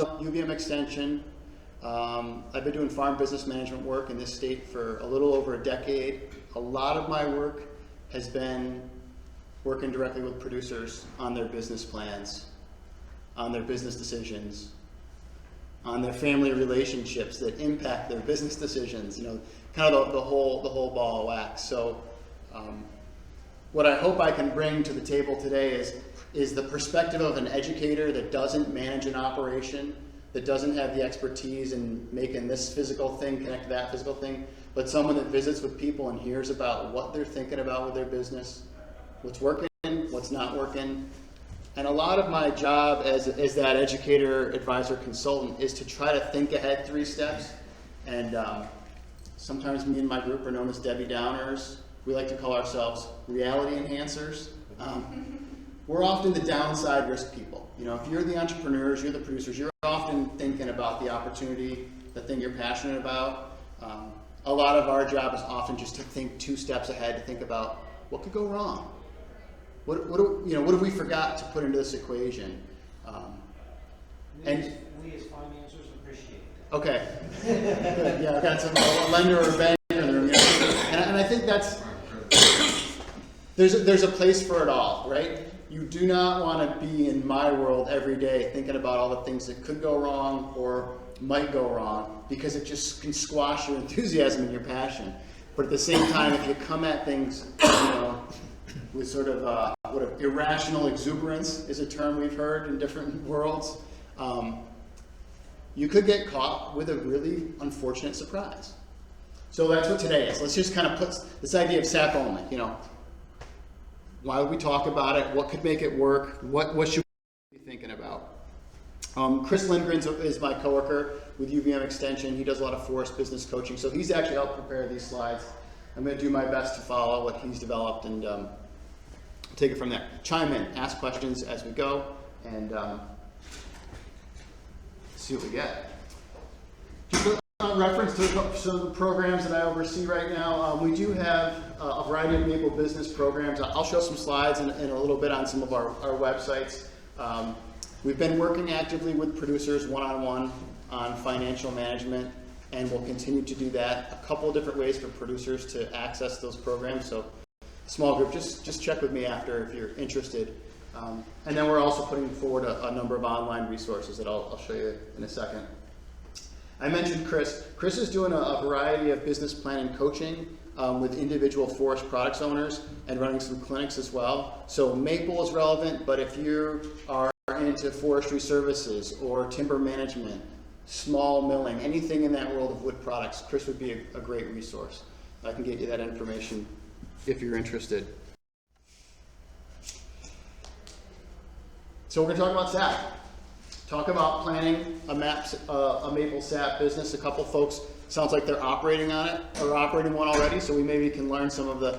UVM Extension. I've been doing farm business management work in this state for a little over a decade. A lot of my work has been working directly with producers on their business plans, on their business decisions, on their family relationships that impact their business decisions, you know, kind of the whole ball of wax. So what I hope I can bring to the table today is the perspective of an educator that doesn't manage an operation, that doesn't have the expertise in making this physical thing connect to that physical thing, but someone that visits with people and hears about what they're thinking about with their business, what's working, what's not working. And a lot of my job as that educator, advisor, consultant is to try to think ahead 3 steps. And sometimes me and my group are known as Debbie Downers. We like to call ourselves reality enhancers. We're often the downside risk people. You know, if you're the entrepreneurs, you're the producers, you're often thinking about the opportunity, the thing you're passionate about. A lot of our job is often just to think 2 steps ahead, to think about what could go wrong. What have we forgot to put into this equation? We as financiers appreciate that. Okay. Good. Yeah, I got a lender or a banker in the room. And I think there's a place for it all, right? You do not want to be in my world every day thinking about all the things that could go wrong or might go wrong, because it just can squash your enthusiasm and your passion. But at the same time, if you come at things, with sort of irrational exuberance is a term we've heard in different worlds, you could get caught with a really unfortunate surprise. So that's what today is. Let's just kind of put this idea of SAP only, why would we talk about it? What could make it work? What should we be thinking about? Chris Lindgren is my coworker with UVM Extension. He does a lot of forest business coaching. So he's actually helped prepare these slides. I'm going to do my best to follow what he's developed and take it from there. Chime in, ask questions as we go, and see what we get. Just a reference to some of the programs that I oversee right now. We do have a variety of Maple business programs. I'll show some slides in a little bit on some of our websites. We've been working actively with producers one-on-one on financial management, and we'll continue to do that. A couple of different ways for producers to access those programs. So small group, just check with me after if you're interested. And then we're also putting forward a number of online resources that I'll show you in a second. I mentioned Chris. Chris is doing a variety of business planning coaching with individual forest products owners and running some clinics as well. So Maple is relevant, but if you are into forestry services or timber management, small milling, anything in that world of wood products, Chris would be a great resource. I can get you that information if you're interested. So we're going to talk about SAP. Talk about planning a Maple SAP business. A couple folks, sounds like they're operating on it or operating one already, so we maybe can learn some of the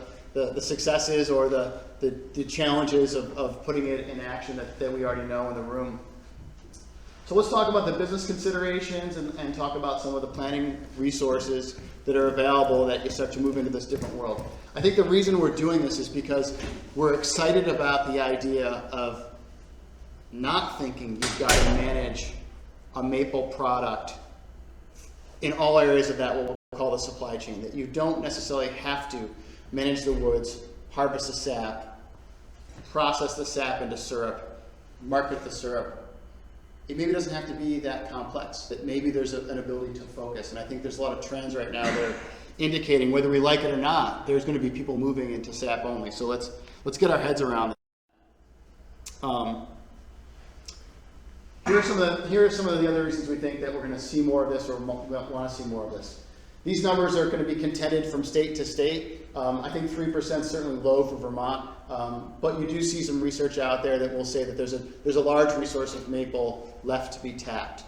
successes or the challenges of putting it in action that we already know in the room. So let's talk about the business considerations and talk about some of the planning resources that are available that you start to move into this different world. I think the reason we're doing this is because we're excited about the idea of not thinking you've got to manage a maple product in all areas of that, what we'll call the supply chain, that you don't necessarily have to manage the woods, harvest the sap, process the sap into syrup, market the syrup. It maybe doesn't have to be that complex, that maybe there's an ability to focus. And I think there's a lot of trends right now that are indicating, whether we like it or not, there's going to be people moving into SAP only. So let's get our heads around it. Here are some of the other reasons we think that we're going to see more of this or want to see more of this. These numbers are going to be contended from state to state. I think 3% is certainly low for Vermont, but you do see some research out there that will say that there's a large resource of maple left to be tapped.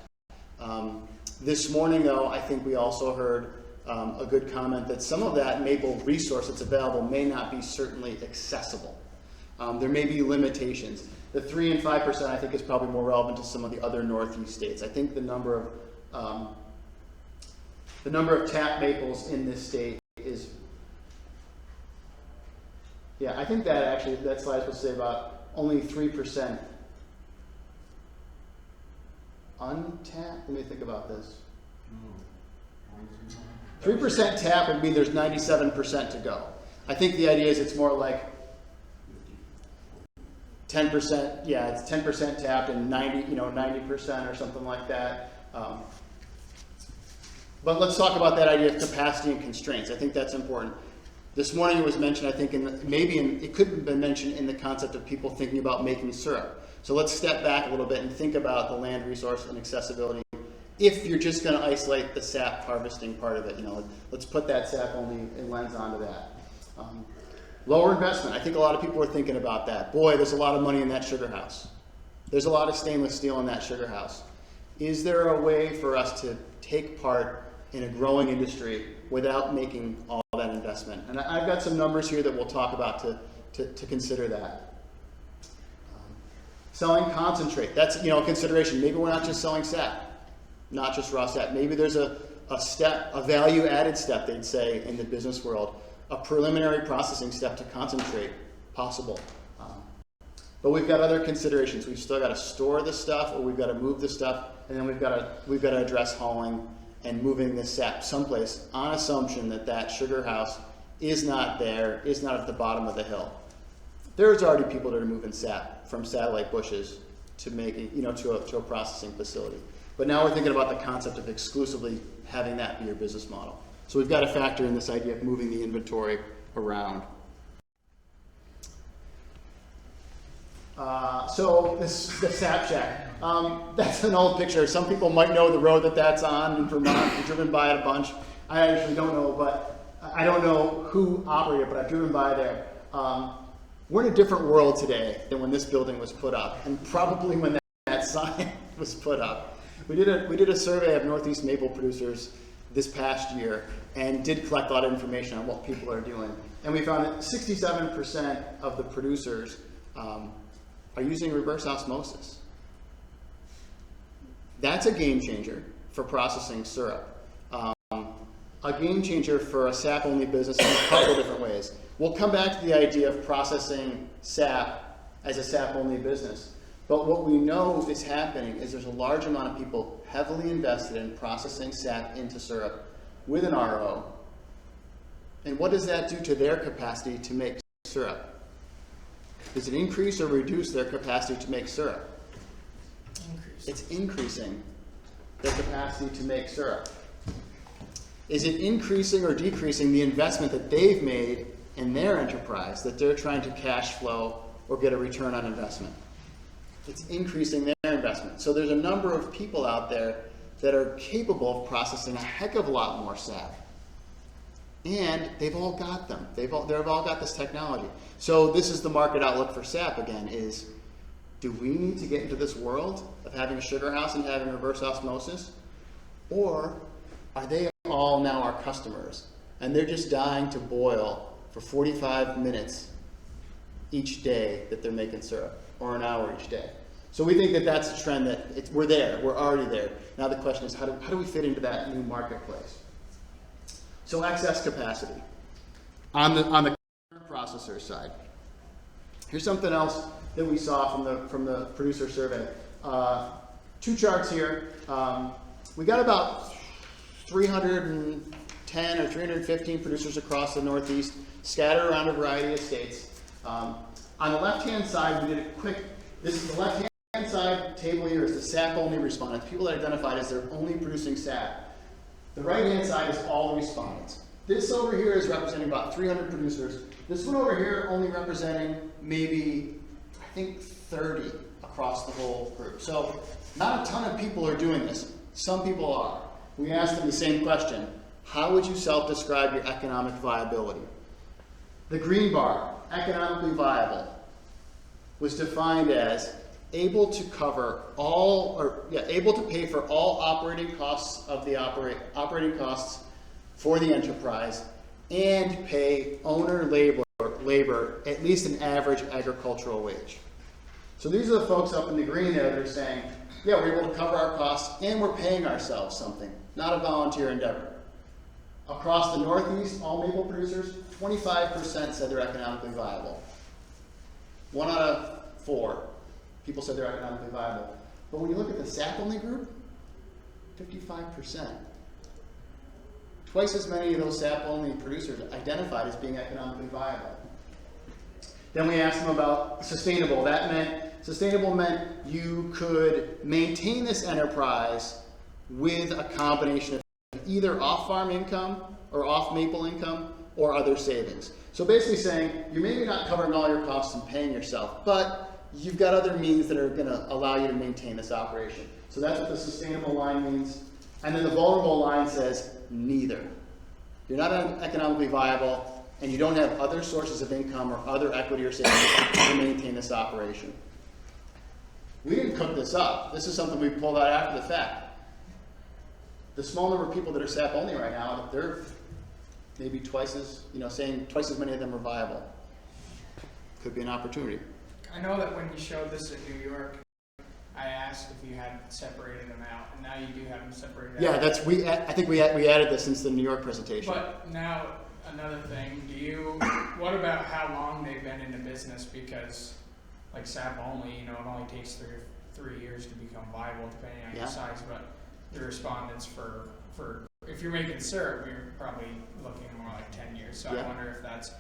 This morning, though, I think we also heard a good comment that some of that maple resource that's available may not be certainly accessible. There may be limitations. The 3 and 5% I think is probably more relevant to some of the other Northeast states. I think the number of tapped maples in this state is, I think that slide is supposed to say about only 3%. untapped, let me think about this. 3% tap would mean there's 97% to go. I think the idea is it's more like 10%, yeah, it's 10% tapped and 90% or something like that. But let's talk about that idea of capacity and constraints. I think that's important. This morning it was mentioned, I think, it could have been mentioned in the concept of people thinking about making syrup. So let's step back a little bit and think about the land resource and accessibility. If you're just going to isolate the sap harvesting part of it, let's put that sap only lens onto that. Lower investment. I think a lot of people are thinking about that. Boy, there's a lot of money in that sugar house. There's a lot of stainless steel in that sugar house. Is there a way for us to take part in a growing industry without making all that investment? And I've got some numbers here that we'll talk about to consider that. Selling concentrate. That's a consideration. Maybe we're not just selling sap, not just raw sap. Maybe there's a value added step, they'd say in the business world. A preliminary processing step to concentrate possible. But we've got other considerations. We've still got to store the stuff, or we've got to move the stuff, and then we've got to address hauling and moving the sap someplace on assumption that sugar house is not there, is not at the bottom of the hill. There's already people that are moving sap from satellite bushes to making, to a processing facility. But now we're thinking about the concept of exclusively having that be your business model. So we've got to factor in this idea of moving the inventory around. So the Sap Shack, that's an old picture. Some people might know the road that's on in Vermont. I've driven by it a bunch. I actually don't know, but I don't know who operated it, but I've driven by there. We're in a different world today than when this building was put up, and probably when that sign was put up. We did a survey of Northeast maple producers this past year and did collect a lot of information on what people are doing. And we found that 67% of the producers are using reverse osmosis. That's a game changer for processing syrup. A game changer for a sap-only business in a couple of different ways. We'll come back to the idea of processing sap as a sap-only business. But what we know is happening is there's a large amount of people heavily invested in processing sap into syrup with an RO. And what does that do to their capacity to make syrup? Does it increase or reduce their capacity to make syrup? It's increasing their capacity to make syrup. Is it increasing or decreasing the investment that they've made in their enterprise that they're trying to cash flow or get a return on investment? It's increasing their investment. So there's a number of people out there that are capable of processing a heck of a lot more sap. And they've all got them. They've all got this technology. So this is the market outlook for sap again, is do we need to get into this world of having a sugar house and having reverse osmosis? Or are they all now our customers and they're just dying to boil for 45 minutes each day that they're making syrup, or an hour each day? So we think that that's a trend that we're there, we're already there. Now the question is how do we fit into that new marketplace? So excess capacity on the processor side. Here's something else that we saw from the producer survey. Two charts here. We got about 310 or 315 producers across the Northeast, scattered around a variety of states. On the left-hand side, we did a quick. This is the left-hand side table here is the sap-only respondents, people that identified as they're only producing sap. The right-hand side is all the respondents. This over here is representing about 300 producers. This one over here only representing maybe, I think, 30 across the whole group. So not a ton of people are doing this. Some people are. We asked them the same question. How would you self-describe your economic viability? The green bar, economically viable, was defined as able to cover able to pay for all operating costs of the operating costs for the enterprise and pay owner labor at least an average agricultural wage. So these are the folks up in the green there that are saying, yeah, we're able to cover our costs and we're paying ourselves something, not a volunteer endeavor. Across the Northeast, all maple producers, 25% said they're economically viable. 1 out of 4 people said they're economically viable. But when you look at the sap-only group, 55%. Twice as many of those SAP-only producers identified as being economically viable. Then we asked them about sustainable. Sustainable meant you could maintain this enterprise with a combination of either off-farm income or off-maple income or other savings. So basically saying, you're maybe not covering all your costs and paying yourself, but you've got other means that are going to allow you to maintain this operation. So that's what the sustainable line means. And then the vulnerable line says, neither. You're not economically viable, and you don't have other sources of income or other equity or savings to maintain this operation. We didn't cook this up. This is something we pulled out after the fact. The small number of people that are SAP only right now, they're maybe twice as, saying twice as many of them are viable. Could be an opportunity. I know that when you showed this in New York, I asked if you had separated them out, and now you do have them separated Yeah, out. I think we added this since the New York presentation. But now, another thing, what about how long they've been in the business? Because, like SAP only, it only takes three years to become viable, depending on your size, but the respondents for if you're making syrup, you're probably looking more like 10 years. So I wonder if that's,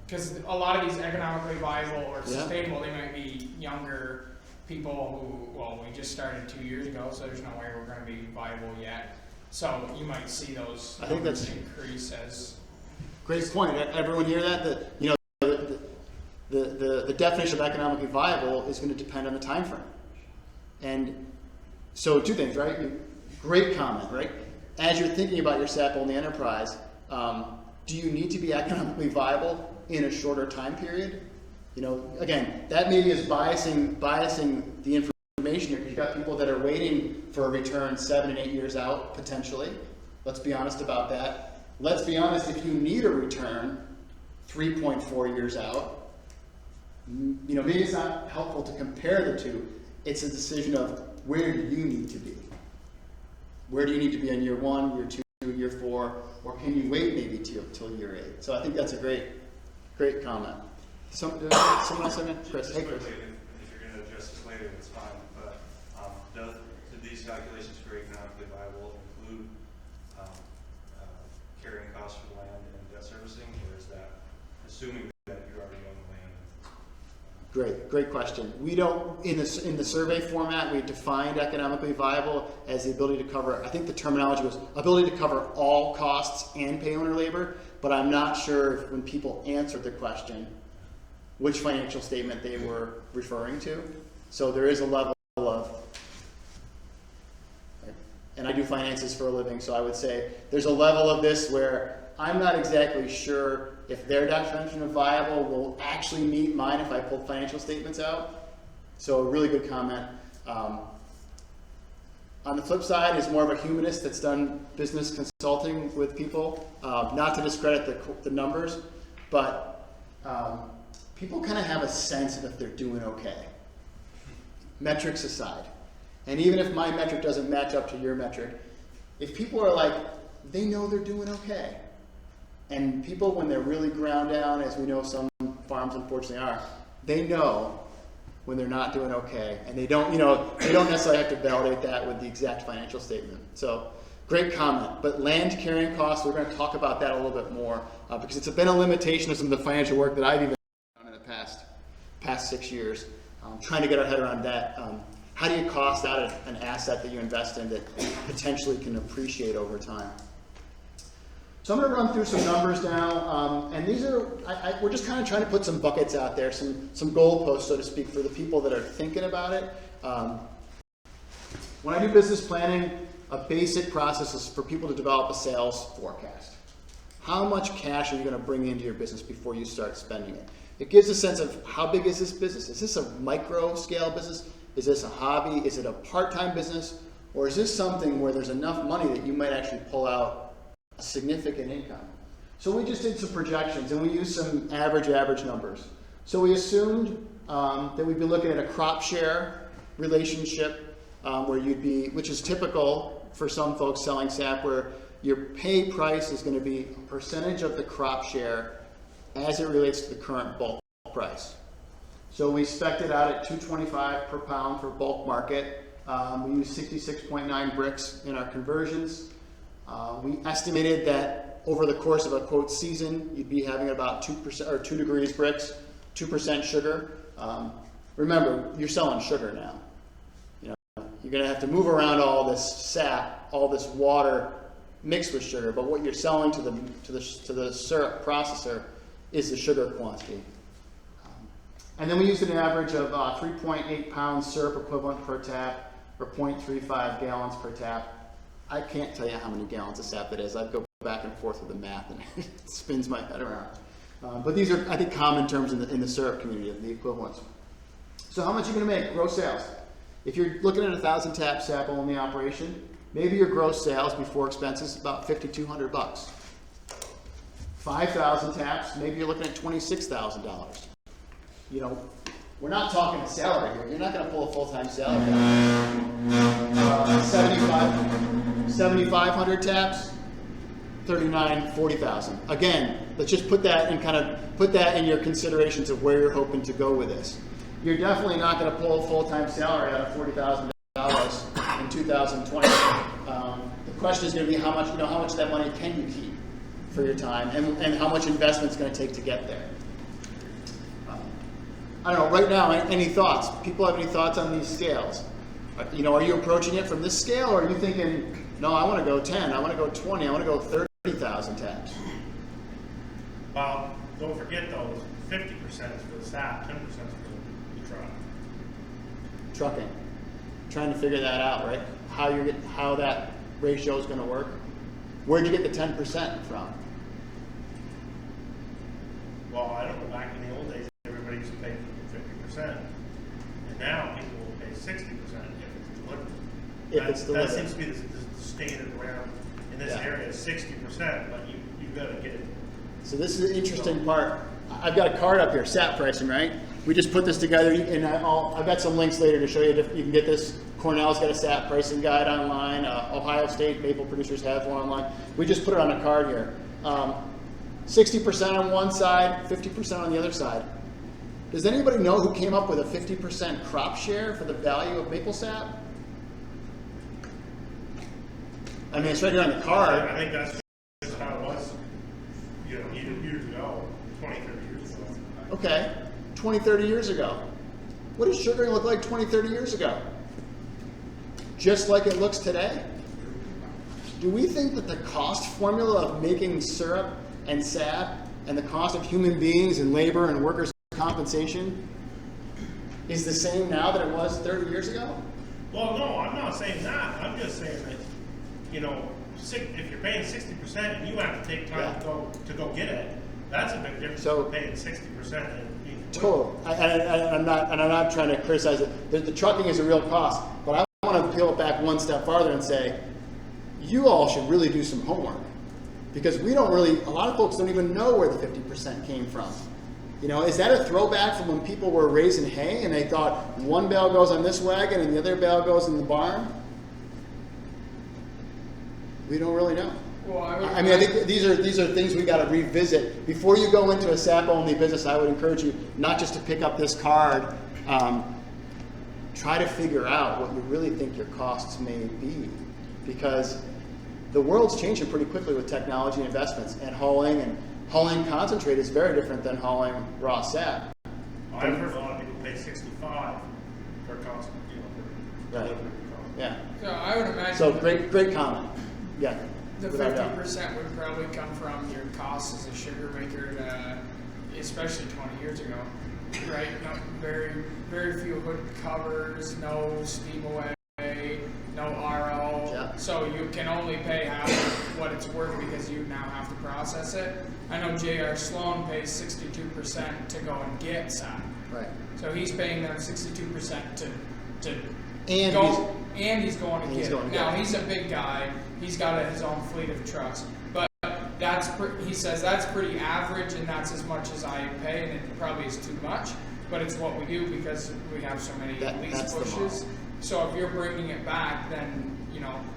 because a lot of these economically viable or sustainable, they might be younger people who, we just started 2 years ago, so there's no way we're going to be viable yet. So you might see those numbers increase as. Great point. Everyone hear that? The definition of economically viable is going to depend on the time frame. And so two things, right? Great comment, right? As you're thinking about your SAP-only enterprise, do you need to be economically viable in a shorter time period? Again, that maybe is biasing the information here. You've got people that are waiting for a return 7 and 8 years out, potentially. Let's be honest about that. Let's be honest, if you need a return 3.4 years out, maybe it's not helpful to compare the two. It's a decision of where do you need to be? Where do you need to be in year 1, year 2, year 4, or can you wait maybe till year 8? So I think that's a great comment. Someone else? Chris. Hey, Chris. If you're going to address this later, that's fine. But do these calculations for economically viable include carrying costs for land and debt servicing, or is that assuming that you already own the land? Great question. We don't, in the survey format, we defined economically viable as the ability to cover, I think the terminology was ability to cover all costs and pay owner labor, but I'm not sure if when people answered the question, which financial statement they were referring to. So there is a level of, and I do finances for a living, so I would say there's a level of this where I'm not exactly sure if their definition of viable will actually meet mine if I pull financial statements out. So a really good comment. On the flip side is more of a humanist that's done business consulting with people. Not to discredit the numbers, but people kind of have a sense of if they're doing okay. Metrics aside. And even if my metric doesn't match up to your metric, if people are like, they know they're doing okay. And people, when they're really ground down, as we know some farms unfortunately are, they know when they're not doing okay. And they don't necessarily have to validate that with the exact financial statement. So great comment. But land carrying costs, we're going to talk about that a little bit more because it's been a limitation of some of the financial work that I've even done in the past 6 years. Trying to get our head around that. How do you cost out an asset that you invest in that potentially can appreciate over time? So I'm going to run through some numbers now, and these are, we're just kind of trying to put some buckets out there, some goalposts, so to speak, for the people that are thinking about it. When I do business planning, a basic process is for people to develop a sales forecast. How much cash are you going to bring into your business before you start spending it? It gives a sense of how big is this business? Is this a micro scale business? Is this a hobby? Is it a part-time business? Or is this something where there's enough money that you might actually pull out a significant income? So we just did some projections and we used some average numbers. So we assumed that we'd be looking at a crop share relationship where you'd be, which is typical for some folks selling SAP, where your pay price is going to be a percentage of the crop share as it relates to the current bulk price. So we spec'd it out at $2.25 per pound for bulk market, We use 66.9 bricks in our conversions. We estimated that over the course of a quote season, you'd be having about 2% or 2 degrees bricks, 2% sugar. Remember, you're selling sugar now. You know, you're going to have to move around all this sap, all this water mixed with sugar, but what you're selling to the syrup processor is the sugar quantity. And then we used an average of 3.8 pounds syrup equivalent per tap, or 0.35 gallons per tap. I can't tell you how many gallons of sap it is. I'd go back and forth with the math, and it spins my head around. But these are, I think, common terms in the syrup community, the equivalents. So how much are you going to make? Gross sales. If you're looking at a 1,000 tap sap only operation, maybe your gross sales before expenses is about $5,200. 5,000 taps, maybe you're looking at $26,000. You know, we're not talking a salary here. You're not going to pull a full-time salary. 7,500 taps, 39, 40,000. Again, let's just put that in your considerations of where you're hoping to go with this. You're definitely not going to pull a full-time salary out of $40,000 in 2020. The question is going to be how much of that money can you keep for your time, and how much investment it's going to take to get there. I don't know, right now, any thoughts? People have any thoughts on these scales? You know, are you approaching it from this scale, or are you thinking, no, I want to go 10, I want to go 20, I want to go 30,000 taps? Well, don't forget though, 50% is for the sap, 10% is for the truck. Trucking. Trying to figure that out, right? How that ratio is going to work. Where'd you get the 10% from? Well, I don't know, back in the old days, everybody used to pay 50%. And now people will pay 60% if it's delivered. If it's delivered. That seems to be the standard around in this area, 60%, but you've got to get it. So this is the interesting part. I've got a card up here, SAP pricing, right? We just put this together, and I've got some links later to show you. You can get this. Cornell's got a SAP pricing guide online. Ohio State maple producers have one online. We just put it on a card here. 60% on one side, 50% on the other side. Does anybody know who came up with a 50% crop share for the value of maple sap? I mean, it's right here on the card. I think that's just how it was, you know, years ago, 20, 30 years ago. Okay, 20, 30 years ago. What did sugaring look like 20, 30 years ago? Just like it looks today? Do we think that the cost formula of making syrup and sap and the cost of human beings and labor and workers' compensation is the same now that it was 30 years ago? Well, no, I'm not saying that. I'm just saying that, you know, if you're paying 60% and you have to take time to go get it, that's a big difference from paying 60% and being total. I'm not trying to criticize it. The trucking is a real cost, but I want to peel it back one step farther and say, you all should really do some homework, because a lot of folks don't even know where the 50% came from. You know, is that a throwback from when people were raising hay and they thought one bale goes on this wagon and the other bale goes in the barn? We don't really know. Well, I think these are things we got to revisit before you go into a SAP only business. I would encourage you not just to pick up this card. Try to figure out what you really think your costs may be, because the world's changing pretty quickly with technology and investments, and hauling concentrate is very different than hauling raw sap. I've heard a lot of people pay 65 for constant, you know, for Right. delivery. Yeah. So I would imagine. So great comment. Yeah. The without doubt. 50% would probably come from your costs as a sugar maker, especially 20 years ago, right? No, very few hood covers, no steam away, no RO. Yeah. So you can only pay half of what it's worth because you now have to process it. I know J.R. Sloan pays 62% to go and get sap. Right. So he's paying them 62% to And go, and he's going to get it. going to Now get it. he's a big guy. He's got his own fleet of trucks, but he says that's pretty average, and that's as much as I pay, and it probably is too much. But it's what we do because we have so many lease that's the pushes. model. So if you're bringing it back, then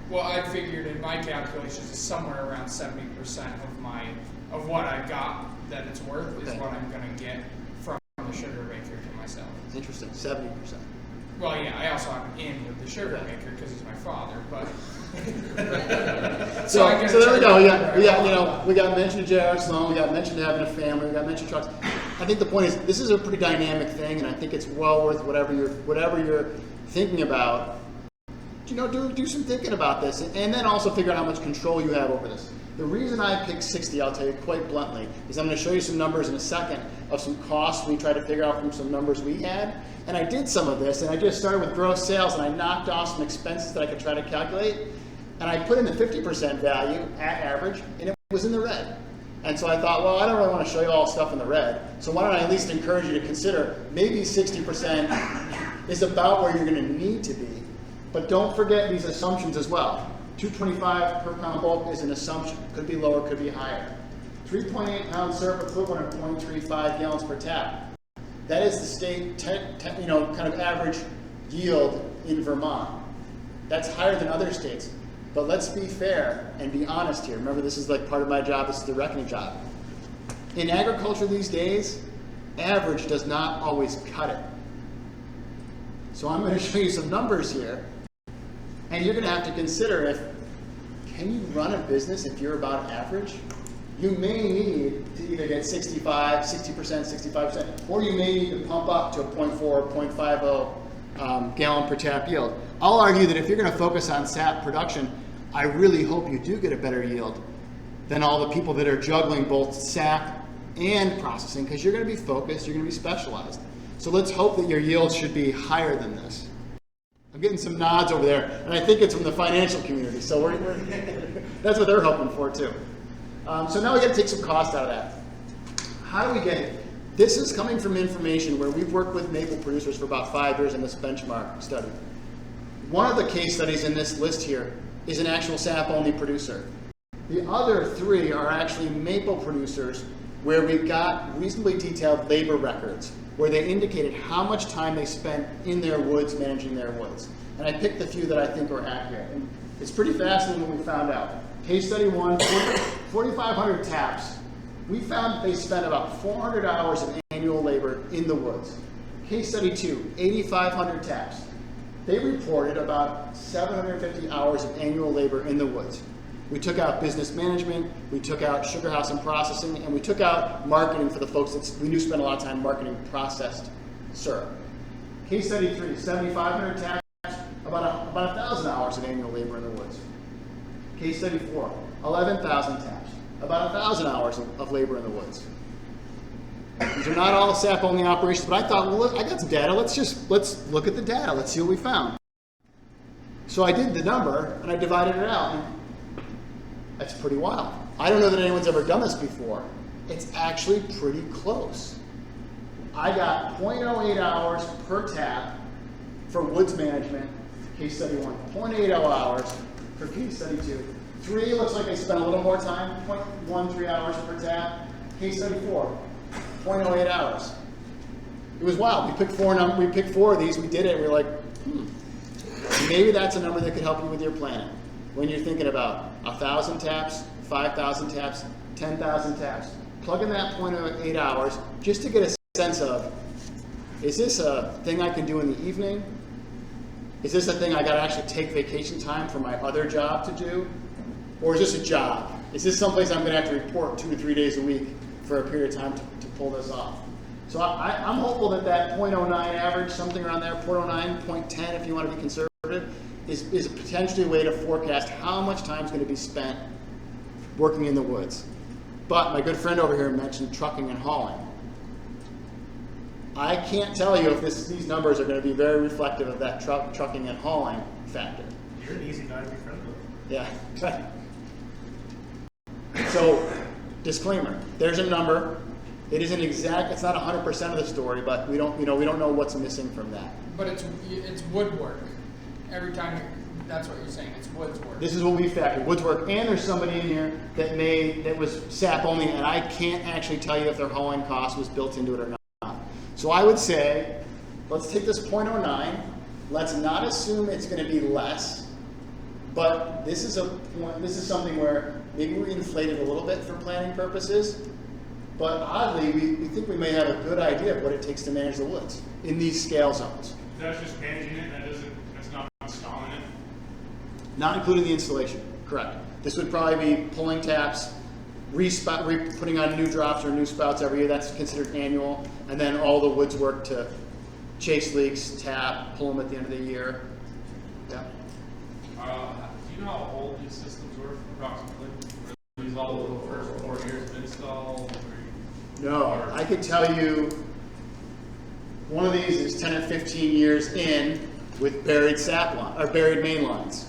what I figured in my calculations is somewhere around 70% of what I got that it's worth is what I'm going to get from the sugar maker to myself. It's interesting. 70%. well, yeah, I also have an in with the sugar maker because he's my father, but. So I get there we go. charged We got mentioned Jared Sloan, we got mentioned having a family, we got mentioned trucks. I think the point is this is a pretty dynamic thing, and I think it's well worth whatever you're thinking about. Do some thinking about this, and then also figure out how much control you have over this. The reason I picked 60, I'll tell you quite bluntly, is I'm going to show you some numbers in a second of some costs we tried to figure out from some numbers we had. And I did some of this, and I just started with gross sales, and I knocked off some expenses that I could try to calculate. And I put in the 50% value at average, and it was in the red. And so I thought, well, I don't really want to show you all stuff in the red, so why don't I at least encourage you to consider maybe 60% is about where you're going to need to be. But don't forget these assumptions as well. 225 per pound bulk is an assumption. Could be lower, could be higher. 3.8 pound syrup equivalent of 0.35 gallons per tap. That is the state, kind of average yield in Vermont. That's higher than other states. But let's be fair and be honest here. Remember, this is like part of my job. This is the reckoning job. In agriculture these days, average does not always cut it. So I'm going to show you some numbers here. And you're going to have to consider can you run a business if you're about average? You may need to either get 60%, 65%, or you may need to pump up to a 0.4, 0.50 gallon per tap yield. I'll argue that if you're going to focus on sap production, I really hope you do get a better yield than all the people that are juggling both sap and processing, because you're going to be focused, you're going to be specialized. So let's hope that your yield should be higher than this. I'm getting some nods over there, and I think it's from the financial community, so that's what they're hoping for too. So now we got to take some cost out of that. How do we get it? This is coming from information where we've worked with maple producers for about 5 years in this benchmark study. One of the case studies in this list here is an actual sap-only producer. The other 3 are actually maple producers where we've got reasonably detailed labor records, where they indicated how much time they spent in their woods managing their woods. And I picked a few that I think are accurate. And it's pretty fascinating what we found out. Case study 1, 4,500 taps. We found they spent about 400 hours of annual labor in the woods. Case study 2, 8,500 taps. They reported about 750 hours of annual labor in the woods. We took out business management, we took out sugar house and processing, and we took out marketing for the folks that we knew spent a lot of time marketing processed syrup. Case study 3, 7,500 taps, about 1,000 hours of annual labor in the woods. Case study 4, 11,000 taps, about 1,000 hours of labor in the woods. These are not all sap-only operations, but I thought, well, I got some data. Let's look at the data. Let's see what we found. So I did the number, and I divided it out. And that's pretty wild. I don't know that anyone's ever done this before. It's actually pretty close. I got 0.08 hours per tap for woods management, case study 1. 0.80 hours for case study 2. 3 looks like I spent a little more time, 0.13 hours per tap. Case study 4, 0.08 hours. It was wild. We picked 4 of these, we did it, and we were like, maybe that's a number that could help you with your planning. When you're thinking about 1,000 taps, 5,000 taps, 10,000 taps, plug in that 0.08 hours just to get a sense of, is this a thing I can do in the evening? Is this a thing I got to actually take vacation time from my other job to do? Or is this a job? Is this someplace I'm going to have to report 2 to 3 days a week for a period of time to pull this off? So I'm hopeful that 0.09 average, something around there, 0.09, 0.10 if you want to be conservative, is potentially a way to forecast how much time is going to be spent working in the woods. But my good friend over here mentioned trucking and hauling. I can't tell you if these numbers are going to be very reflective of that trucking and hauling factor. You're an easy guy to be friends with. Yeah. So, disclaimer, there's a number. It isn't exact, it's not 100% of the story, but we don't know what's missing from that. But it's woodwork. Every time, that's what you're saying, it's woodwork. This is what we factored, woodwork, and there's somebody in here that was sap only, and I can't actually tell you if their hauling cost was built into it or not. So I would say, let's take this 0.09, let's not assume it's going to be less, but this is something where maybe we inflated a little bit for planning purposes, but oddly, we think we may have a good idea of what it takes to manage the woods in these scale zones. That's just managing it, that's not installing it? Not including the installation, correct. This would probably be pulling taps, putting on new drops or new spouts every year. That's considered annual. And then all the woods work to chase leaks, tap, pull them at the end of the year. Yeah. Do you know how old these systems were approximately? Were these all the first 4 years of install? No, I could tell you one of these is 10 or 15 years in with buried sap line, or buried main lines.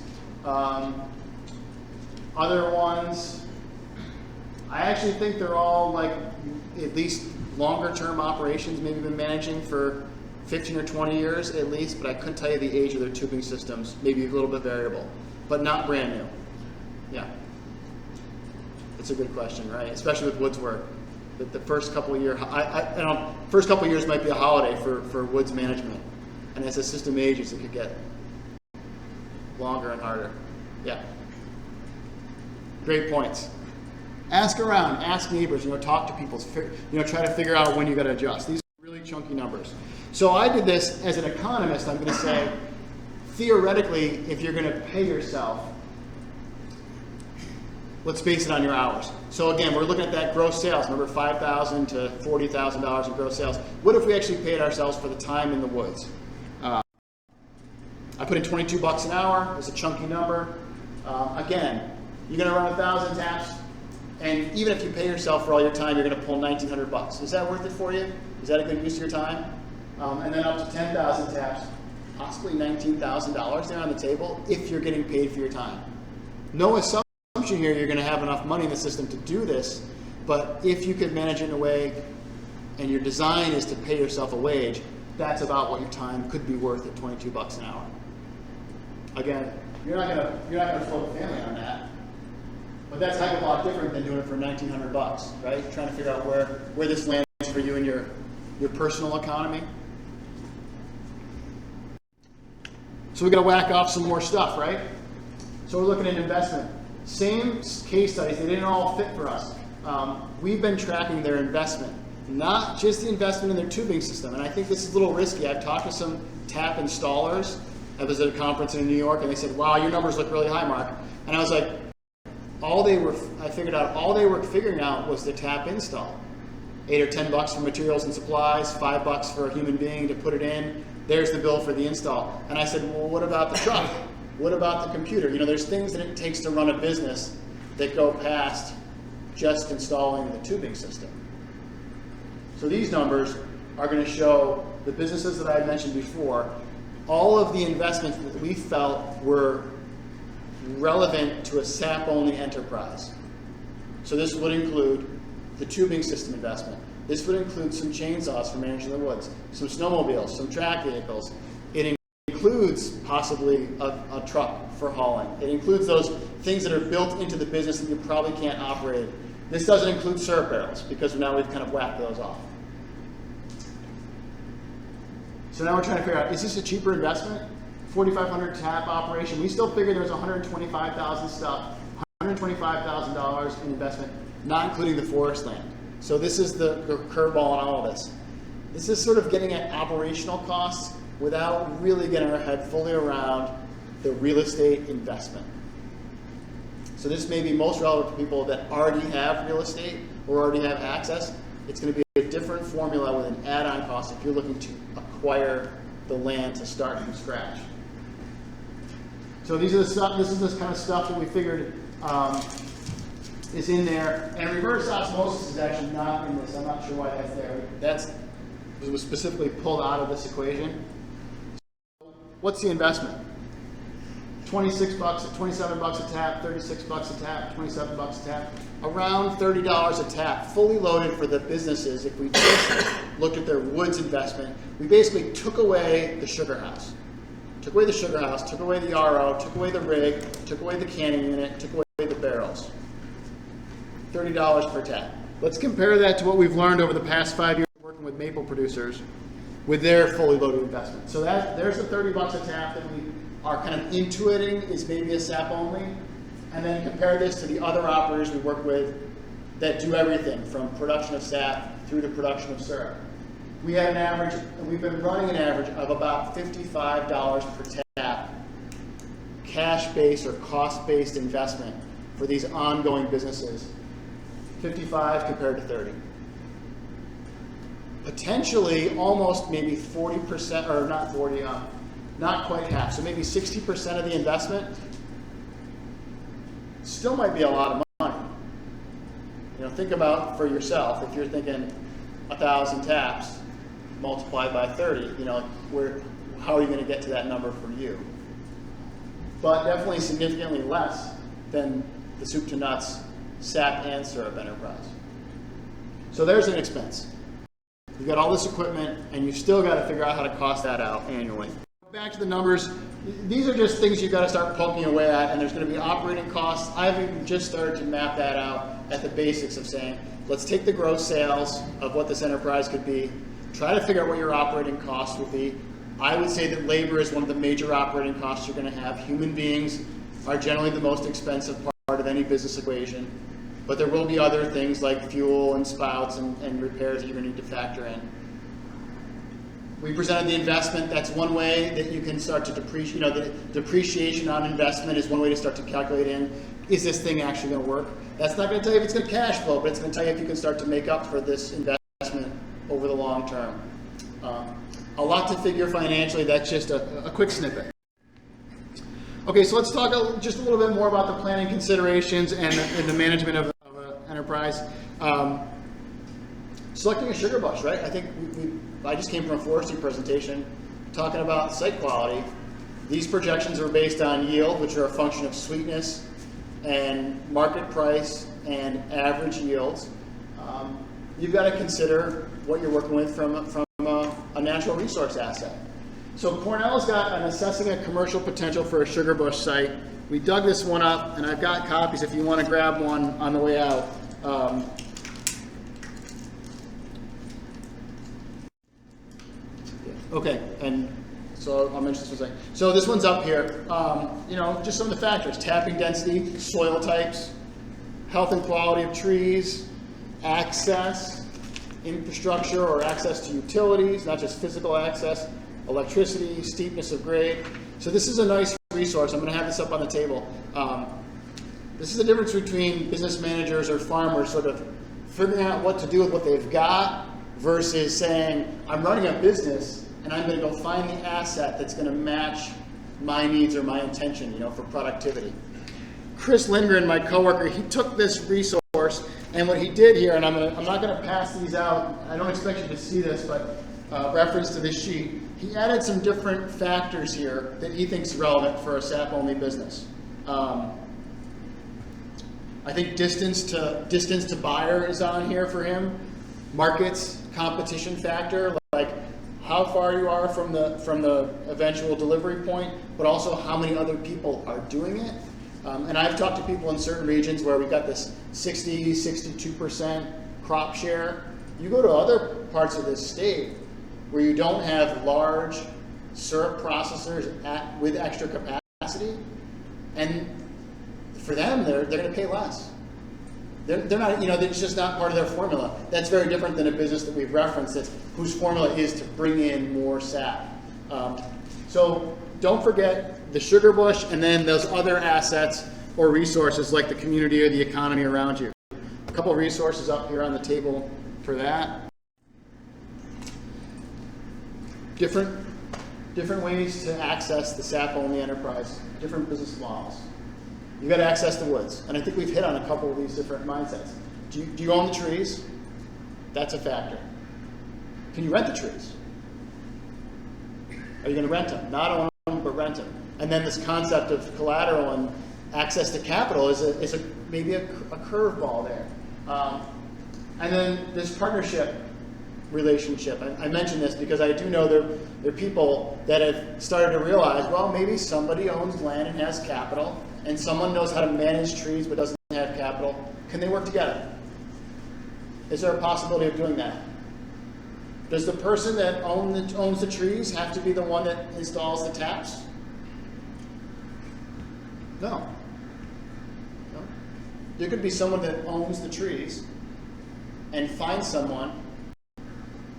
Other ones, I actually think they're all like at least longer term operations, maybe been managing for 15 or 20 years at least, but I couldn't tell you the age of their tubing systems, maybe a little bit variable, but not brand new. Yeah. It's a good question, right? Especially with woods work. The first couple of years, first couple of years might be a holiday for woods management. And as the system ages, it could get longer and harder. Yeah. Great points. Ask around, ask neighbors, talk to people, try to figure out when you got to adjust. These are really chunky numbers. So I did this as an economist. I'm going to say, theoretically, if you're going to pay yourself, let's base it on your hours. So again, we're looking at that gross sales. Remember, $5,000 to $40,000 in gross sales. What if we actually paid ourselves for the time in the woods? I put in $22 an hour. It's a chunky number. Again, you're going to run 1,000 taps, and even if you pay yourself for all your time, you're going to pull $1,900. Is that worth it for you? Is that a good use of your time? And then up to 10,000 taps, possibly $19,000 there on the table if you're getting paid for your time. No assumption here you're going to have enough money in the system to do this, but if you could manage it in a way and your design is to pay yourself a wage, that's about what your time could be worth at $22 an hour. Again, you're not going to float the family on that, but that's a heck of a lot different than doing it for $1,900, right? You're trying to figure out where this lands for you in your personal economy. So we got to whack off some more stuff, right? So we're looking at investment. Same case studies, they didn't all fit for us. We've been tracking their investment, not just the investment in their tubing system. And I think this is a little risky. I've talked to some tap installers. I was at a conference in New York, and they said, wow, your numbers look really high, Mark. And I was like, all they were figuring out was the tap install. $8 or $10 for materials and supplies, $5 for a human being to put it in. There's the bill for the install. And I said, well, what about the truck? What about the computer? There's things that it takes to run a business that go past just installing the tubing system. So these numbers are going to show the businesses that I mentioned before, all of the investments that we felt were relevant to a SAP-only enterprise. So this would include the tubing system investment. This would include some chainsaws for managing the woods, some snowmobiles, some track vehicles. It includes possibly a truck for hauling. It includes those things that are built into the business that you probably can't operate. This doesn't include syrup barrels because now we've kind of whacked those off. So now we're trying to figure out, is this a cheaper investment? 4,500 tap operation. We still figure there's $125,000 stuff, $125,000 in investment, not including the forest land. So this is the curveball on all of this. This is sort of getting at operational costs without really getting our head fully around the real estate investment. So this may be most relevant to people that already have real estate or already have access. It's going to be a different formula with an add-on cost if you're looking to acquire the land to start from scratch. So these are the stuff. This is this kind of stuff that we figured is in there. And reverse osmosis is actually not in this. I'm not sure why that's there. It was specifically pulled out of this equation. So what's the investment? $26, $27 a tap, $36 a tap, $27 a tap, around $30 a tap, fully loaded for the businesses. If we just looked at their woods investment, we basically took away the sugar house. Took away the sugar house, took away the RO, took away the rig, took away the canning unit, took away the barrels. $30 per tap. Let's compare that to what we've learned over the past 5 years working with maple producers with their fully loaded investment. So there's the $30 a tap that we are kind of intuiting is maybe a SAP only, and then compare this to the other operators we work with that do everything from production of SAP through to production of syrup. we had an average, and we've been running an average of about $55 per tap, cash-based or cost-based investment for these ongoing businesses. 55 compared to 30. Potentially almost maybe 40%, or not 40, not quite half, so maybe 60% of the investment still might be a lot of money. You know, think about for yourself, if you're thinking 1,000 taps multiplied by 30, you know, how are you going to get to that number for you? But definitely significantly less than the soup to nuts sap and syrup enterprise. So there's an expense. You've got all this equipment, and you've still got to figure out how to cost that out annually. Back to the numbers. These are just things you've got to start poking away at, and there's going to be operating costs. I've even just started to map that out at the basics of saying, let's take the gross sales of what this enterprise could be, try to figure out what your operating costs will be. I would say that labor is one of the major operating costs you're going to have. Human beings are generally the most expensive part of any business equation. But there will be other things like fuel and spouts and repairs that you're going to need to factor in. We presented the investment. That's one way that you can start to depreciate. You know, the depreciation on investment is one way to start to calculate in, is this thing actually going to work? That's not going to tell you if it's going to cash flow, but it's going to tell you if you can start to make up for this investment over the long term. A lot to figure financially. That's just a quick snippet. Okay, so let's talk just a little bit more about the planning considerations and the management of an enterprise. Selecting a sugar bush, right? I think I just came from a forestry presentation talking about site quality. These projections are based on yield, which are a function of sweetness and market price and average yields. You've got to consider what you're working with from a natural resource asset. So Cornell's got an assessing a commercial potential for a sugar bush site. We dug this one up, and I've got copies if you want to grab one on the way out. Okay, and so I'll mention this one second. So this one's up here. You know, just some of the factors: tapping density, soil types, health and quality of trees, access, infrastructure or access to utilities, not just physical access, electricity, steepness of grade. So this is a nice resource. I'm going to have this up on the table. This is the difference between business managers or farmers sort of figuring out what to do with what they've got versus saying, I'm running a business and I'm going to go find the asset that's going to match my needs or my intention, you know, for productivity. Chris Lindgren, my coworker, he took this resource, and what he did here, and I'm not going to pass these out. I don't expect you to see this, but reference to this sheet, he added some different factors here that he thinks relevant for a SAP-only business. I think distance to buyer is on here for him. Markets, competition factor, like how far you are from the eventual delivery point, but also how many other people are doing it. And I've talked to people in certain regions where we've got this 60, 62% crop share. You go to other parts of this state where you don't have large syrup processors with extra capacity, and for them, they're going to pay less. They're not, you know, it's just not part of their formula. That's very different than a business that we've referenced whose formula is to bring in more sap. So don't forget the sugar bush and then those other assets or resources like the community or the economy around you. A couple of resources up here on the table for that. Different ways to access the SAP-only enterprise, different business models. You've got to access the woods. And I think we've hit on a couple of these different mindsets. Do you own the trees? That's a factor. Can you rent the trees? Are you going to rent them? Not own them, but rent them. And then this concept of collateral and access to capital is maybe a curveball there. And then this partnership relationship. I mention this because I do know there are people that have started to realize, well, maybe somebody owns land and has capital, and someone knows how to manage trees but doesn't have capital. Can they work together? Is there a possibility of doing that? Does the person that owns the trees have to be the one that installs the taps? No. There could be someone that owns the trees and finds someone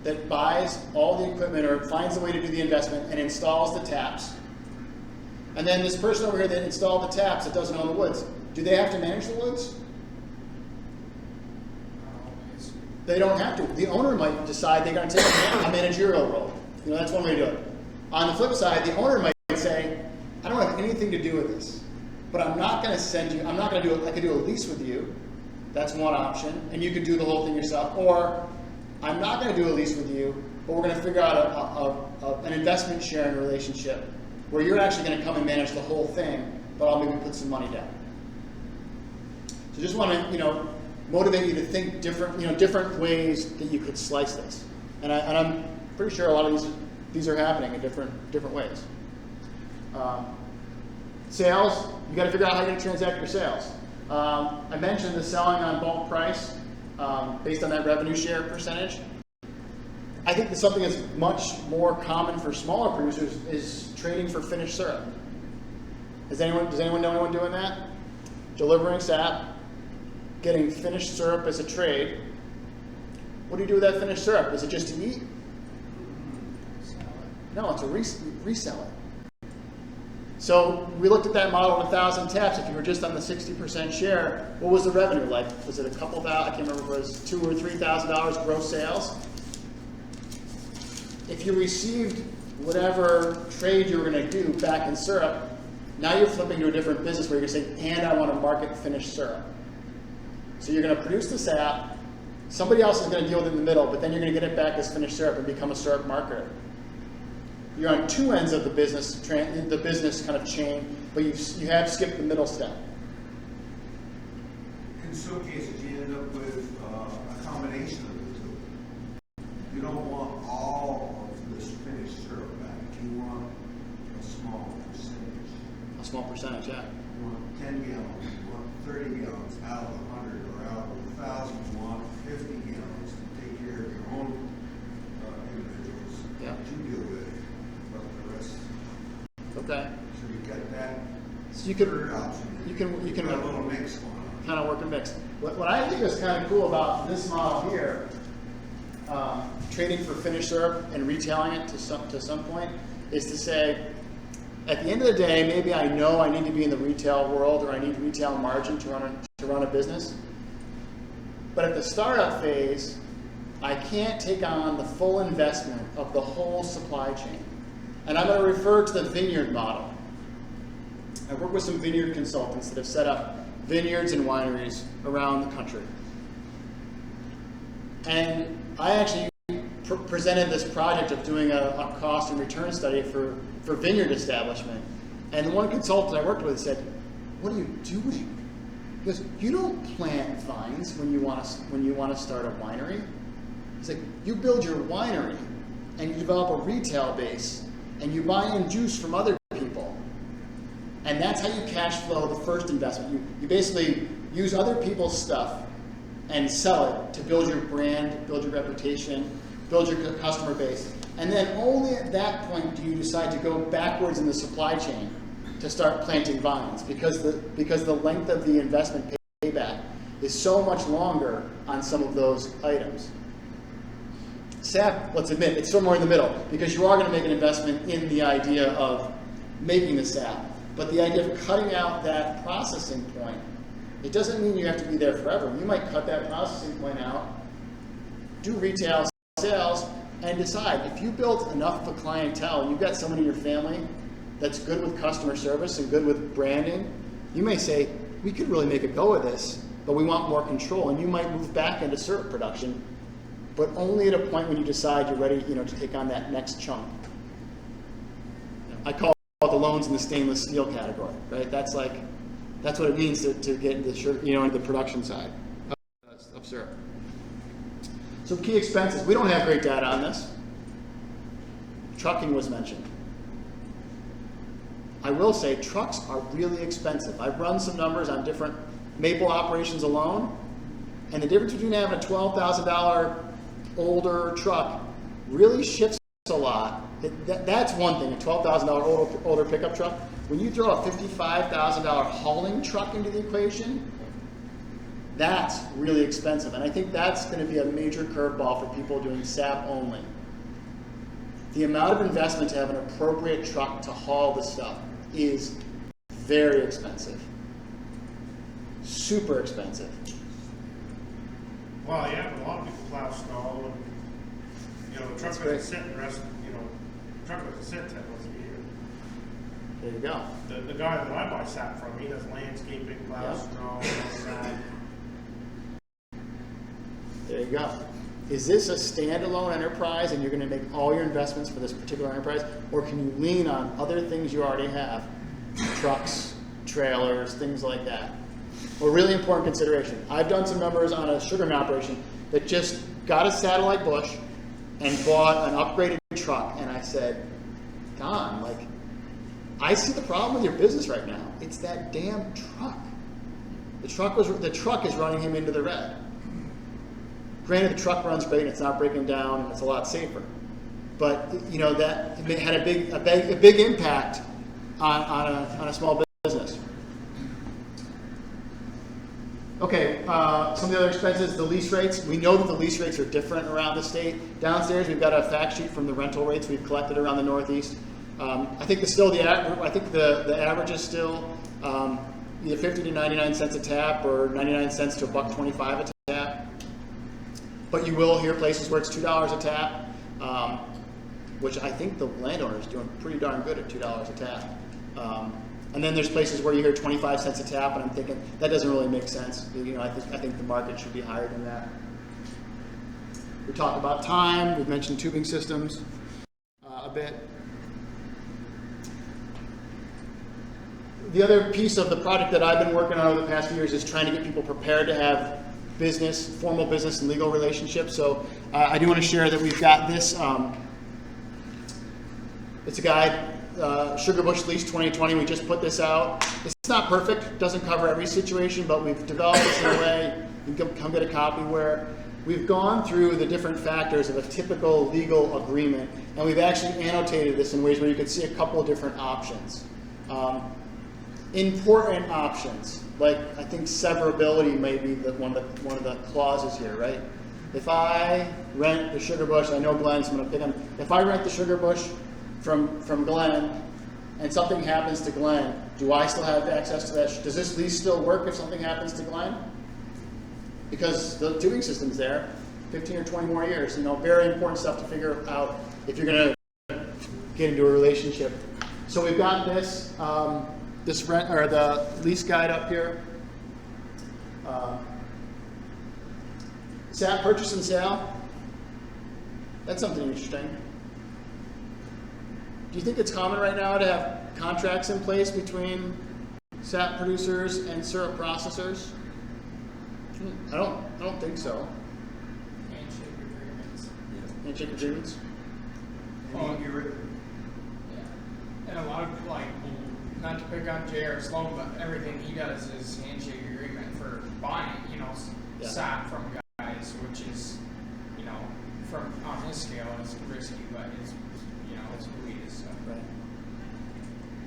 that buys all the equipment or finds a way to do the investment and installs the taps. And then this person over here that installed the taps that doesn't own the woods, do they have to manage the woods? They don't have to. The owner might decide they're going to take a managerial role. That's one way to do it. On the flip side, the owner might say, I don't have anything to do with this, but I'm not going to send you, I'm not going to do it, I could do a lease with you. That's one option, and you could do the whole thing yourself. Or I'm not going to do a lease with you, but we're going to figure out an investment sharing relationship where you're actually going to come and manage the whole thing, but I'll maybe put some money down. So just want to, motivate you to think different ways that you could slice this. And I'm pretty sure a lot of these are happening in different ways. Sales, you got to figure out how you're going to transact your sales. I mentioned the selling on bulk price based on that revenue share percentage. I think that something that's much more common for smaller producers is trading for finished syrup. Does anyone know anyone doing that? Delivering sap, getting finished syrup as a trade. What do you do with that finished syrup? Is it just to eat? No, it's a resell it. So we looked at that model of 1,000 taps. If you were just on the 60% share, what was the revenue like? Was it a couple thousand? I can't remember if it was $2,000 or $3,000 gross sales. If you received whatever trade you were going to do back in syrup, now you're flipping to a different business where you're going to say, and I want to market finished syrup. So you're going to produce the sap. Somebody else is going to deal with it in the middle, but then you're going to get it back as finished syrup and become a syrup marketer. You're on two ends of the business kind of chain, but you have skipped the middle step. In some cases, you end up with a combination of the two. You don't want all of this finished syrup back. You want a small percentage. A small percentage, yeah. You want 10 gallons, you want 30 gallons out of 100 or out of 1,000. You want 50 gallons to take care of your own individuals Yeah. that you deal with. Okay. So you got that. So you third option. can got a little mix going on. kind of work and mix. What I think is kind of cool about this model here, trading for finished syrup and retailing it to some point, is to say, at the end of the day, maybe I know I need to be in the retail world or I need retail margin to run a business. But at the startup phase, I can't take on the full investment of the whole supply chain. And I'm going to refer to the vineyard model. I work with some vineyard consultants that have set up vineyards and wineries around the country. And I actually presented this project of doing a cost and return study for vineyard establishment. And the one consultant I worked with said, "What are you doing?" He goes, "You don't plant vines when you want to start a winery." He's like, "You build your winery and you develop a retail base and you buy in juice from other people. And that's how you cash flow the first investment. You basically use other people's stuff and sell it to build your brand, build your reputation, build your customer base. And then only at that point do you decide to go backwards in the supply chain to start planting vines because the length of the investment payback is so much longer on some of those items." Sap, let's admit, it's somewhere in the middle because you are going to make an investment in the idea of making the sap. But the idea of cutting out that processing point, it doesn't mean you have to be there forever. You might cut that processing point out, do retail sales, and decide if you built enough of a clientele, you've got someone in your family that's good with customer service and good with branding, you may say, we could really make a go of this, but we want more control. And you might move back into syrup production, but only at a point when you decide you're ready, to take on that next chunk. I call it the loans in the stainless steel category, right? That's what it means to get into into the production side of syrup. So key expenses. We don't have great data on this. Trucking was mentioned. I will say trucks are really expensive. I've run some numbers on different maple operations alone, and the difference between having a $12,000 older truck really shifts a lot. That's one thing, a $12,000 older pickup truck. When you throw a $55,000 hauling truck into the equation, That's really expensive, and I think that's going to be a major curveball for people doing SAP only. The amount of investment to have an appropriate truck to haul the stuff is very expensive. Super expensive. Well, yeah, but a lot of people plow snow and, you know, the truck doesn't sit the rest, you know, the truck doesn't sit 10 months a year. There you go. The guy that I buy sap from, he does landscaping, plows Yeah. snow, all that. There you go. Is this a standalone enterprise and you're going to make all your investments for this particular enterprise, or can you lean on other things you already have? Trucks, trailers, things like that. A really important consideration. I've done some numbers on a sugar mill operation that just got a satellite bush and bought an upgraded truck, and I said, Don, like, I see the problem with your business right now. It's that damn truck. The truck is running him into the red. Granted, the truck runs great and it's not breaking down and it's a lot safer, but you know that it had a big impact on a small business. Okay, some of the other expenses, the lease rates. We know that the lease rates are different around the state. Downstairs, we've got a fact sheet from the rental rates we've collected around the Northeast. I think the average is still either 50 to 99 cents a tap or 99 cents to $1.25 a tap. But you will hear places where it's $2 a tap, which I think the landowner is doing pretty darn good at $2 a tap. And then there's places where you hear 25 cents a tap, and I'm thinking that doesn't really make sense. You know, I think the market should be higher than that. We talked about time. We've mentioned tubing systems a bit. The other piece of the project that I've been working on over the past few years is trying to get people prepared to have formal business and legal relationships. So I do want to share that we've got this. It's a guide, Sugar Bush Lease 2020. We just put this out. It's not perfect, doesn't cover every situation, but we've developed this in a way, you can come get a copy, where we've gone through the different factors of a typical legal agreement, and we've actually annotated this in ways where you can see a couple of different options. Important options, like I think severability may be one of the clauses here, right? If I rent the Sugar Bush, I know Glenn's going to pick on. If I rent the Sugar Bush from Glenn, and something happens to Glenn, do I still have access to that? Does this lease still work if something happens to Glenn? Because the tubing system's there, 15 or 20 more years. You know, very important stuff to figure out if you're going to get into a relationship. So we've got this. This rent or the lease guide up here. SAP purchase and sale. That's something interesting. Do you think it's common right now to have contracts in place between SAP producers and syrup processors? I don't think so. Handshake agreements. Handshake agreements. Oh, yeah. And a lot of, like, not to pick on J.R. Sloan, but everything he does is handshake agreement for buying, you know, Yeah. SAP from guys, which is, you know, from on his scale, it's risky, but it's, you know, it's who he is. So. Right.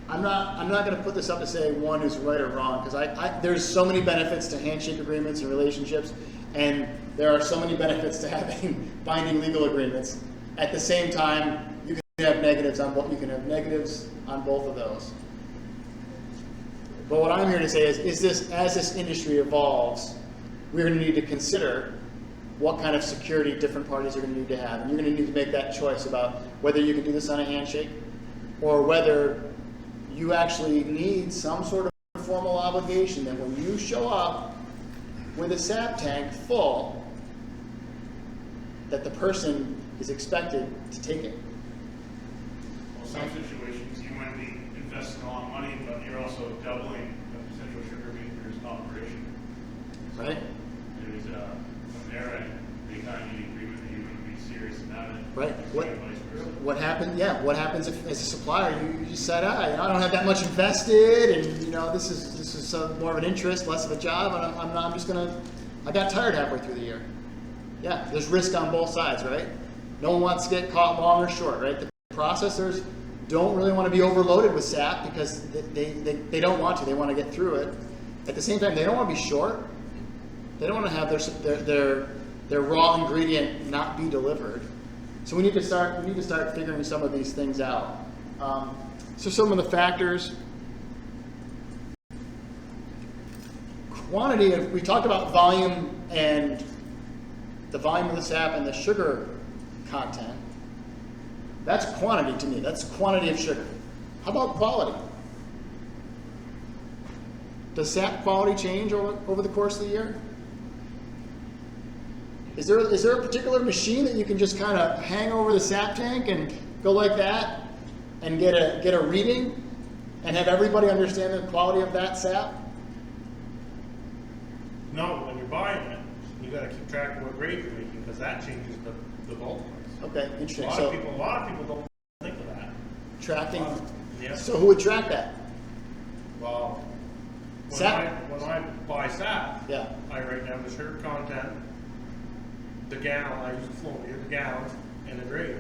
I'm not going to put this up to say one is right or wrong, because there's so many benefits to handshake agreements and relationships, and there are so many benefits to having binding legal agreements. At the same time, you can have negatives on both. You can have negatives on both of those. But what I'm here to say is this: as this industry evolves, we're going to need to consider what kind of security different parties are going to need to have, and you're going to need to make that choice about whether you can do this on a handshake, or whether you actually need some sort of formal obligation that when you show up with a SAP tank full, that the person is expected to take it. Well, some situations you might be investing a lot of money, but you're also doubling the potential sugar maker's operation. Right? There's from their end, they kind of need agreement that you're going to be serious about it. Right. And vice versa. What happens? Yeah. What happens if, as a supplier, you just said, I don't have that much invested, and you know, this is more of an interest, less of a job, and I'm just gonna. I got tired halfway through the year. Yeah. There's risk on both sides, right? No one wants to get caught long or short, right? The processors don't really want to be overloaded with SAP because they don't want to. They want to get through it. At the same time, they don't want to be short. They don't want to have their raw ingredient not be delivered. So we need to start figuring some of these things out. So some of the factors. Quantity, we talked about volume and the volume of the sap and the sugar content. That's quantity to me. That's quantity of sugar. How about quality? Does sap quality change over the course of the year? Is there a particular machine that you can just kind of hang over the sap tank and go like that and get a reading and have everybody understand the quality of that sap? No, when you're buying it, you gotta keep track of what grade you're making, because that changes the bulk price. Okay, interesting. A lot of people don't think of that. Tracking. Yeah. So who would track that? Well, when I buy sap, Yeah. I write down the sugar content, the gallon, I use the flow meter, the gallons, and the grade.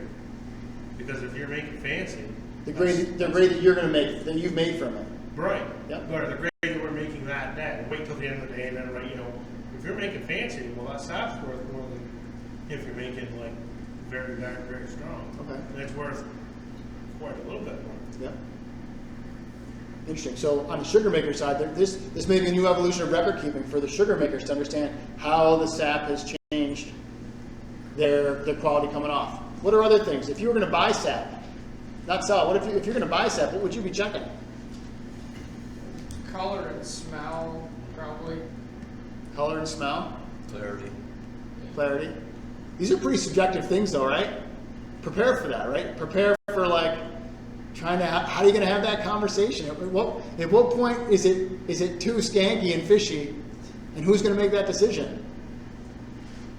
Because if you're making fancy. The grade that you're going to make, that you've made from it. Right. Yep. Or the grade that we're making that day. Wait till the end of the day and then write, if you're making fancy, well, that sap's worth more than if you're making like very, very, very strong. Okay. And it's worth quite a little bit more. Yeah. Interesting. So on the sugar maker side, this may be a new evolution of record keeping for the sugar makers to understand how the sap has changed their quality coming off. What are other things? If you were going to buy sap, not sell, what if you're going to buy sap, what would you be checking? Color and smell, probably. Color and smell? Clarity. Clarity. These are pretty subjective things though, right? Prepare for that, right? Prepare for like trying to, how are you going to have that conversation? At what point is it too skanky and fishy, and who's going to make that decision?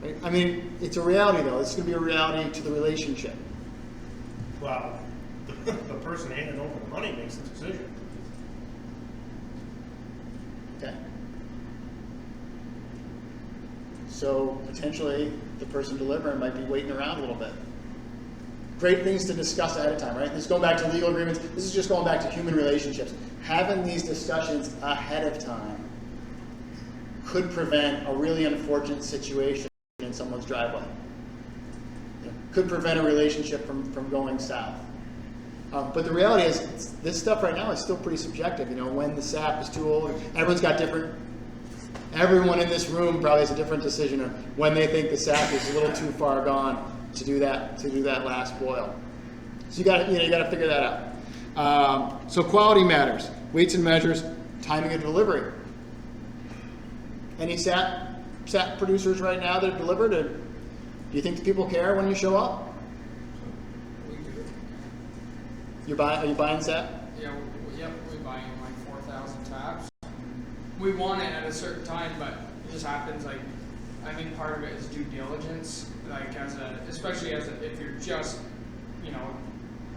Right? I mean, it's a reality though. It's going to be a reality to the relationship. Well, the person handing over the money makes the decision. Okay. So potentially the person delivering might be waiting around a little bit. Great things to discuss ahead of time, right? This is going back to legal agreements. This is just going back to human relationships. Having these discussions ahead of time could prevent a really unfortunate situation in someone's driveway. Could prevent a relationship from going south. But the reality is, this stuff right now is still pretty subjective. When the sap is too old, everyone's got different. Everyone in this room probably has a different decision of when they think the sap is a little too far gone to do that last boil. So you got to figure that out. So quality matters. Weights and measures, timing of delivery. Any sap producers right now that have delivered? Do you think people care when you show up? We do. Are you buying sap? Yeah, we buy in like 4,000 tabs. We want it at a certain time, but it just happens like, I think part of it is due diligence, like especially if you're just,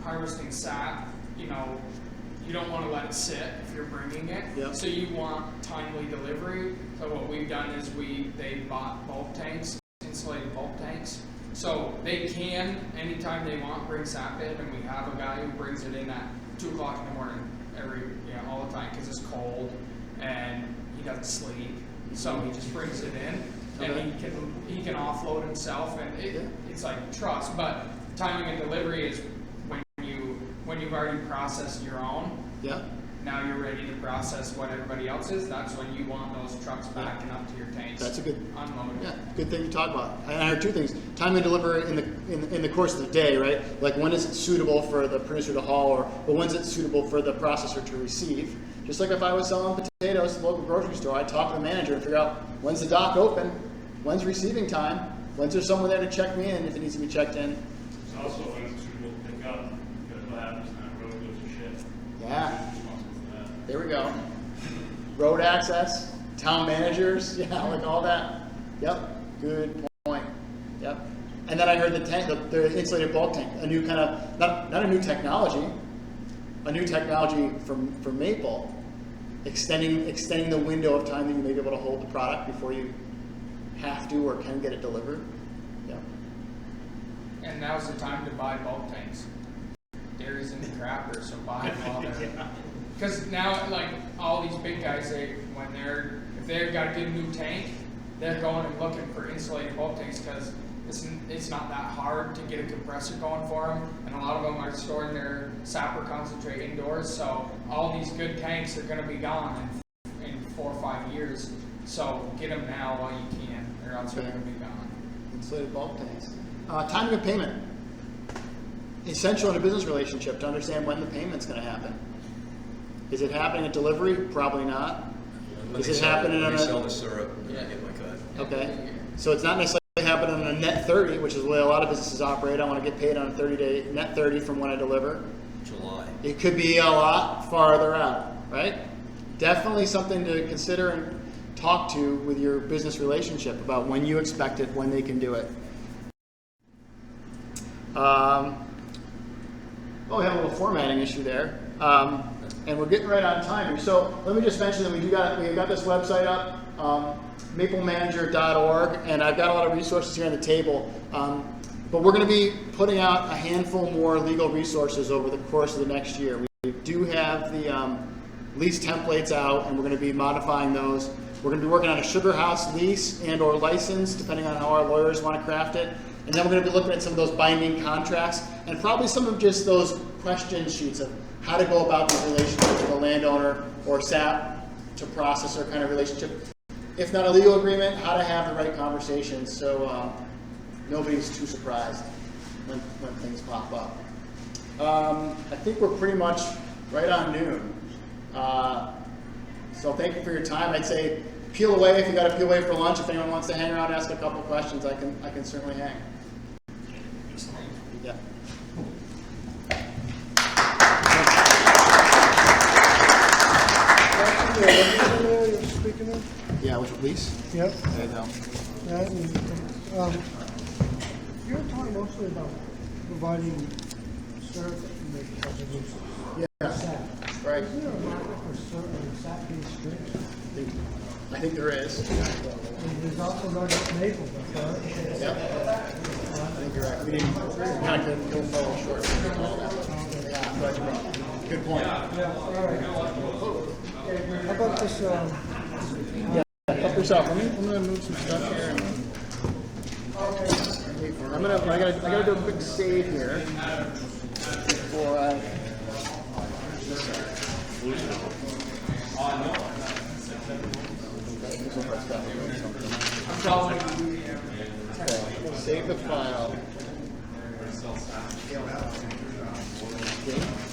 harvesting sap, you don't want to let it sit if you're bringing it. Yep. So you want timely delivery. So what we've done is they bought bulk tanks, insulated bulk tanks. So they can, anytime they want, bring sap in, and we have a guy who brings it in at 2 o'clock in the morning all the time because it's cold and he doesn't sleep. So he just brings it in. And he can offload himself, and it's like trust. But timing and delivery is when you've already processed your own. Yeah. Now you're ready to process what everybody else is. That's when you want those trucks backing up to your tanks. That's a good unloaded. Yeah, good thing to talk about. And I heard two things: timing and delivery in the course of the day, right? Like when is it suitable for the producer to haul, or when's it suitable for the processor to receive? Just like if I was selling potatoes to the local grocery store, I'd talk to the manager and figure out when's the dock open. When's receiving time? When's there someone there to check me in if it needs to be checked in? It's also when it's suitable to pick up, because what happens when that road goes to shit. Yeah. Who's responsible for that? There we go. Road access, town managers, like all that. Yep. Good point. Yep. And then I heard the insulated bulk tank, a new kind of not a new technology, a new technology from Maple, extending the window of time that you may be able to hold the product before you have to or can get it delivered. Yeah. And now's the time to buy bulk tanks. Dairy's in the crapper, so buy them while they're. Because now, like all these big guys, if they've got a good new tank, they're going and looking for insulated bulk tanks because it's not that hard to get a compressor going for them, and a lot of them are storing their sap or concentrate indoors. So all these good tanks are going to be gone in 4 or 5 years. So get them now while you can, or else they're going to be gone. Insulated bulk tanks. Timing of payment. Essential in a business relationship to understand when the payment's going to happen. Is it happening at delivery? Probably not. Is it happening on When a... I sell the syrup, and I get my cut. Okay. So it's not necessarily happening on a net 30, which is the way a lot of businesses operate. I want to get paid on a 30-day net 30 from when I deliver. July. It could be a lot farther out, right? Definitely something to consider and talk to with your business relationship about when you expect it, when they can do it. We have a little formatting issue there. And we're getting right on time here. So let me just mention that we got this website up, maplemanager.org, and I've got a lot of resources here on the table. But we're going to be putting out a handful more legal resources over the course of the next year. We do have the lease templates out, and we're going to be modifying those. We're going to be working on a sugar house lease and or license, depending on how our lawyers want to craft it. And then we're going to be looking at some of those binding contracts and probably some of just those question sheets of how to go about these relationships with a landowner or SAP to processor kind of relationship. If not a legal agreement, how to have the right conversations so nobody's too surprised when things pop up. I think we're pretty much right on noon. So thank you for your time. I'd say peel away if you got to peel away for lunch. If anyone wants to hang around and ask a couple questions, I can certainly hang. Yeah. You're speaking of? Yeah, which lease? Yep. There you go. You're talking mostly about providing service Yeah. SAP. Right. Isn't there a market for SAP-based drinks? I think there is. And there's also not just maple, but Yep. I think you're right. We didn't kind of go fall short. Yeah, I'm glad you brought it. Good point. yeah, all right. How about this? Help yourself. I'm gonna move some stuff here. I gotta do a quick save here before I. Okay, save the file. Okay.